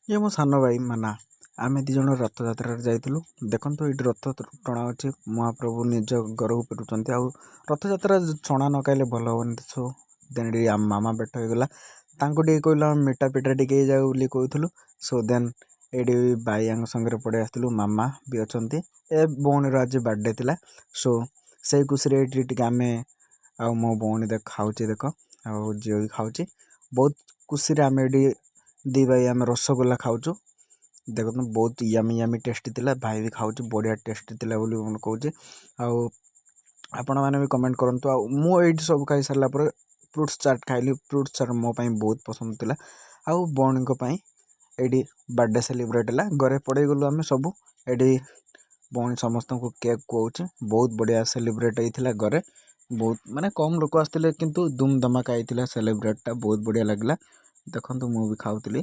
ଇଏ ମୋ ସାନ ଭାଇ ମାନା। ଆମେ ଦି ଜଣ ରଥଯାତ୍ରାରେ ଯାଇଥିଲୁ। ଦେଖନ୍ତୁ ଏଇଠି ରଥ ଟଣା ଅଛି, ମହାପ୍ରଭୁ ନିଜ ଘରକୁ ଫେରୁଛନ୍ତି। ଆଉ ରଥଯାତ୍ରା ଛଣା ନ ଖାଇଲେ ଭଲ ହବନି। ସୋ ଦେନ୍ ଟିକେ ଆମ ମାମା ପେଟ ହେଇଗଲା, ତାଙ୍କୁ ଟିକେ କହିଲୁ ଆମେ ମିଠା ପିଠା ଟିକେ ହେଇଯାଉ ବୋଲି କହୁଥିଲୁ। ସୋ ଦେନ୍ ଏଇଠି ଭାଇଙ୍କ ସାଙ୍ଗରେ ପଳେଇ ଆସିଥିଲୁ, ମାମା ବି ଅଛନ୍ତି। ଏ ଭଉଣୀର ଆଜି ବାର୍ଥଡ଼େ ଥିଲା। ସୋ ସେଇ ଖୁସିରେ ଏଇଠି ଟିକେ ଆମେ ଆଉ ମୋ ଭଉଣୀ ଖାଉଛି ଦେଖ, ଆଉ ଝିଅ ବି ଖାଉଛି। ବହୁତ ଖୁସିରେ ଆମେ ଏଇଠି ଦି ଭାଇ ଆମେ ରସଗୋଲା ଖାଉଛୁ। ଦେଖନ୍ତୁ ବହୁତ ୟାମି ଟେଷ୍ଟି ଥିଲା। ଭାଇ ବି ଖାଉଛି, ବଢ଼ିଆ ଟେଷ୍ଟି ଥିଲା ବୋଲି ମୁଁ କହୁଛି। ଆଉ ଆପଣମାନେ ବି କମେଣ୍ଟ କରନ୍ତୁ। ଆଉ ମୁଁ ଏଇଠି ସବୁ ଖାଇସାରିଲା ପରେ ଫ୍ରୁଟ୍ସ ଚାଟ୍ ଖାଇଲି। ଫ୍ରୁଟ୍ସ ଚାଟ୍ ମୋ ପାଇଁ ବହୁତ ପସନ୍ଦ ଥିଲା। ଆଉ ଭଉଣୀଙ୍କ ପାଇଁ ଏଇଠି ବାର୍ଥଡ଼େ ସେଲିବ୍ରେଟ୍ ହେଲା, ଘରେ ପଳେଇଗଲୁ ଆମେ ସବୁ। ଏଇଠି ଭଉଣୀ ସମସ୍ତଙ୍କୁ କେକ୍ ଖୁଆଉଛି। ବହୁତ ବଢ଼ିଆ ସେଲିବ୍ରେଟ୍ ହେଇଥିଲା ଘରେ। ବହୁତ ମାନେ କମ୍ ଲୋକ ଆସିଥିଲେ, କିନ୍ତୁ ଧୁମ୍ ଧମାକା ହେଇଥିଲା ସେଲିବ୍ରେଟ୍ଟା, ବହୁତ ବଢ଼ିଆ ଲାଗିଲା। ଦେଖନ୍ତୁ ମୁଁ ବି ଖାଉଥିଲି।